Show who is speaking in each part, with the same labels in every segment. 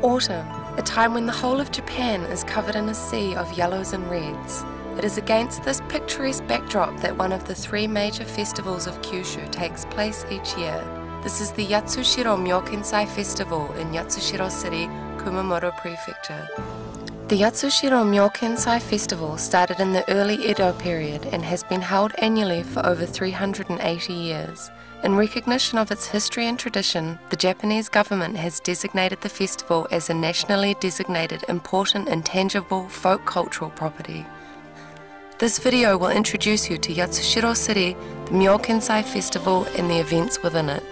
Speaker 1: Autumn, a time when the whole of Japan is covered in a sea of yellows and reds. It is against this picturesque backdrop that one of the three major festivals of Kyushu takes place each year. This is the Yatsushiro Myokensai Festival in Yatsushiro City, Kumamoto Prefecture. The Yatsushiro Myokensai Festival started in the early Edo period and has been held annually for over 380 years. In recognition of its history and tradition, the Japanese government has designated the festival as a nationally designated important and tangible folk cultural property. This video will introduce you to Yatsushiro City, the Myokensai Festival and the events within it.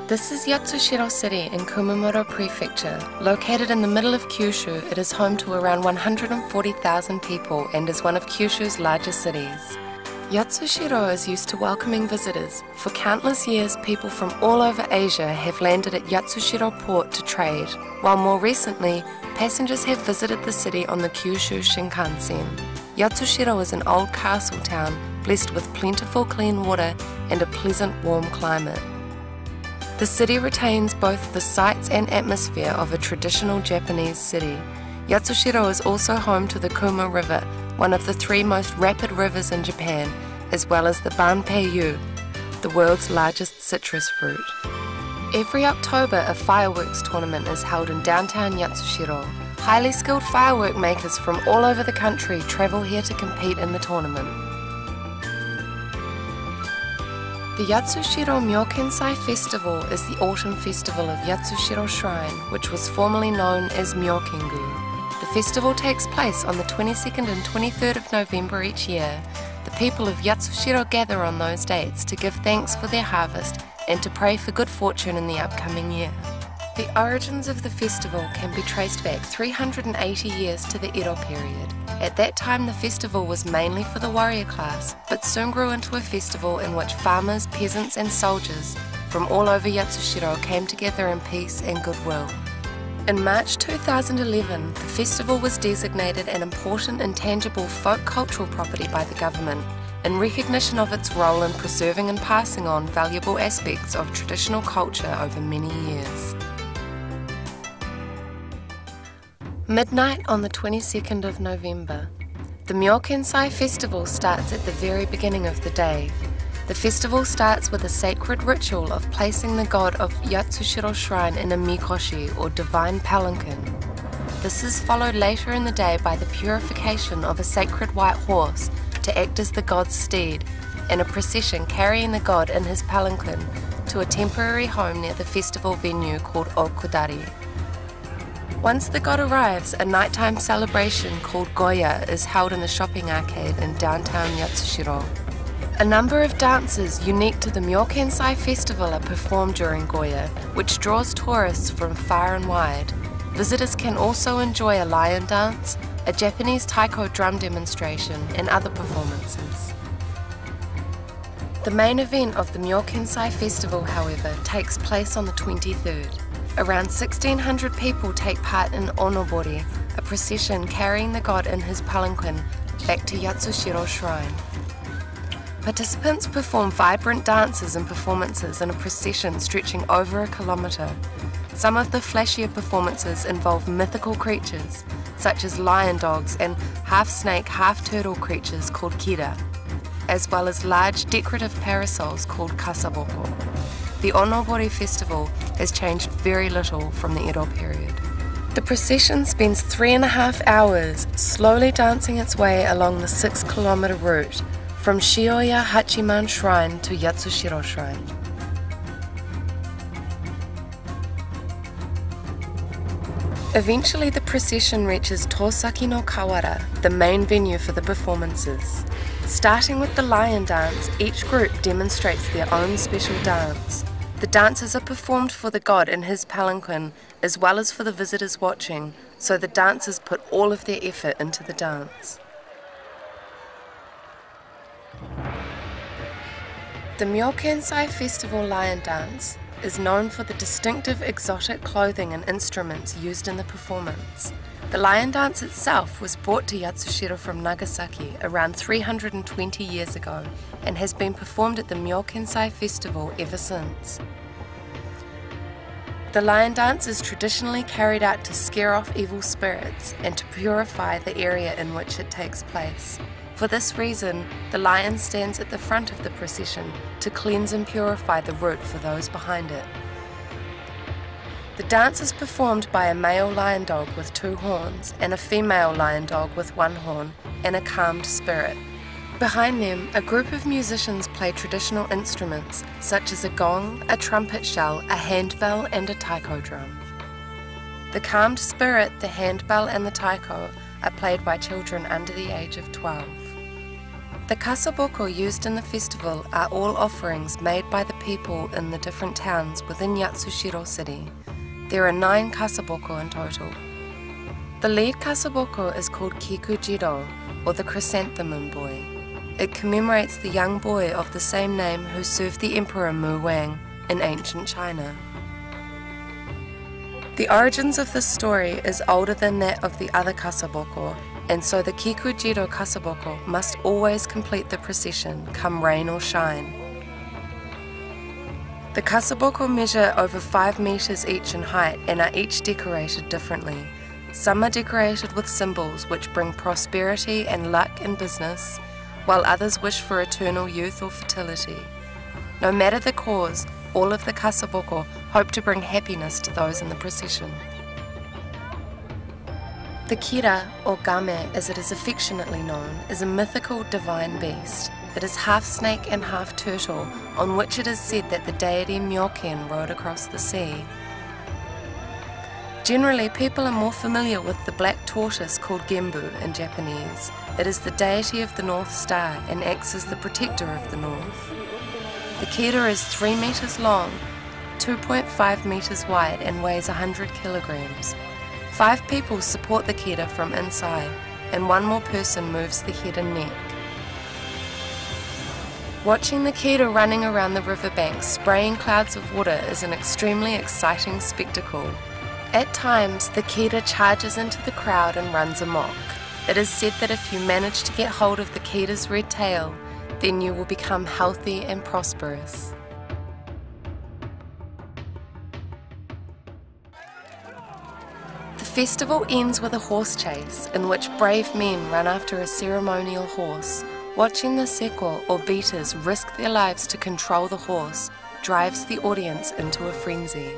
Speaker 1: This is Yatsushiro City in Kumamoto Prefecture. Located in the middle of Kyushu, it is home to around 140,000 people and is one of Kyushu's largest cities. Yatsushiro is used to welcoming visitors. For countless years, people from all over Asia have landed at Yatsushiro port to trade, while more recently, passengers have visited the city on the Kyushu Shinkansen. Yatsushiro is an old castle town, blessed with plentiful clean water and a pleasant warm climate. The city retains both the sights and atmosphere of a traditional Japanese city. Yatsushiro is also home to the Kuma River, one of the three most rapid rivers in Japan, as well as the Banpei-yu, the world's largest citrus fruit. Every October, a fireworks tournament is held in downtown Yatsushiro. Highly skilled firework makers from all over the country travel here to compete in the tournament. The Yatsushiro Myokensai Festival is the autumn festival of Yatsushiro Shrine, which was formerly known as Myokengu. The festival takes place on the 22nd and 23rd of November each year. The people of Yatsushiro gather on those dates to give thanks for their harvest and to pray for good fortune in the upcoming year. The origins of the festival can be traced back 380 years to the Edo period. At that time, the festival was mainly for the warrior class, but soon grew into a festival in which farmers, peasants and soldiers from all over Yatsushiro came together in peace and goodwill. In March 2011, the festival was designated an important and tangible folk cultural property by the government, in recognition of its role in preserving and passing on valuable aspects of traditional culture over many years. Midnight on the 22nd of November. The Myokensai Festival starts at the very beginning of the day. The festival starts with a sacred ritual of placing the god of Yatsushiro Shrine in a mikoshi, or divine palanquin. This is followed later in the day by the purification of a sacred white horse to act as the god's steed, and a procession carrying the god in his palanquin to a temporary home near the festival venue called Okudari. Once the god arrives, a nighttime celebration called Goya is held in the shopping arcade in downtown Yatsushiro. A number of dances unique to the Myokensai Festival are performed during Goya, which draws tourists from far and wide. Visitors can also enjoy a lion dance, a Japanese taiko drum demonstration, and other performances. The main event of the Myokensai Festival, however, takes place on the 23rd. Around 1,600 people take part in onobori, a procession carrying the god in his palanquin back to Yatsushiro Shrine. Participants perform vibrant dances and performances in a procession stretching over a kilometre. Some of the flashier performances involve mythical creatures, such as lion dogs and half-snake, half-turtle creatures called kira, as well as large decorative parasols called kasaboko. The Onobori festival has changed very little from the Edo period. The procession spends 3.5 hours slowly dancing its way along the 6-kilometre route from Shioya Hachiman Shrine to Yatsushiro Shrine. Eventually the procession reaches Tosaki no Kawara, the main venue for the performances. Starting with the lion dance, each group demonstrates their own special dance. The dances are performed for the god in his palanquin, as well as for the visitors watching, so the dancers put all of their effort into the dance. The Myokensai Festival Lion Dance is known for the distinctive exotic clothing and instruments used in the performance. The lion dance itself was brought to Yatsushiro from Nagasaki around 320 years ago and has been performed at the Myokensai Festival ever since. The lion dance is traditionally carried out to scare off evil spirits and to purify the area in which it takes place. For this reason, the lion stands at the front of the procession to cleanse and purify the route for those behind it. The dance is performed by a male lion dog with 2 horns and a female lion dog with 1 horn and a calmed spirit. Behind them, a group of musicians play traditional instruments such as a gong, a trumpet shell, a handbell and a taiko drum. The calmed spirit, the handbell and the taiko are played by children under the age of 12. The kasaboko used in the festival are all offerings made by the people in the different towns within Yatsushiro City. There are 9 kasaboko in total. The lead kasaboko is called Kikujiro, or the chrysanthemum boy. It commemorates the young boy of the same name who served the Emperor Mu Wang in ancient China. The origins of this story is older than that of the other kasaboko, and so the Kikujiro kasaboko must always complete the procession, come rain or shine. The kasaboko measure over 5 meters each in height and are each decorated differently. Some are decorated with symbols which bring prosperity and luck in business, while others wish for eternal youth or fertility. No matter the cause, all of the kasaboko hope to bring happiness to those in the procession. The kira, or game as it is affectionately known, is a mythical divine beast. It is half snake and half turtle, on which it is said that the deity Myoken rode across the sea. Generally, people are more familiar with the black tortoise called Gembu in Japanese. It is the deity of the North Star and acts as the protector of the North. The kira is 3 meters long, 2.5 meters wide and weighs 100 kilograms. 5 people support the kira from inside, and 1 more person moves the head and neck. Watching the kira running around the riverbank spraying clouds of water is an extremely exciting spectacle. At times, the kira charges into the crowd and runs amok. It is said that if you manage to get hold of the kira's red tail, then you will become healthy and prosperous. The festival ends with a horse chase in which brave men run after a ceremonial horse. Watching the seko, or beaters, risk their lives to control the horse drives the audience into a frenzy.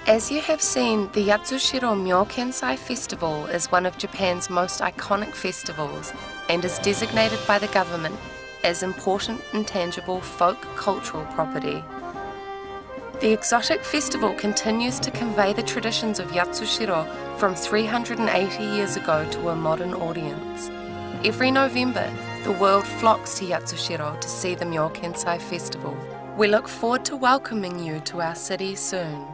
Speaker 1: As you have seen, the Yatsushiro Myokensai Festival is one of Japan's most iconic festivals and is designated by the government as important intangible folk cultural property. The exotic festival continues to convey the traditions of Yatsushiro from 380 years ago to a modern audience. Every November, the world flocks to Yatsushiro to see the Myokensai Festival. We look forward to welcoming you to our city soon.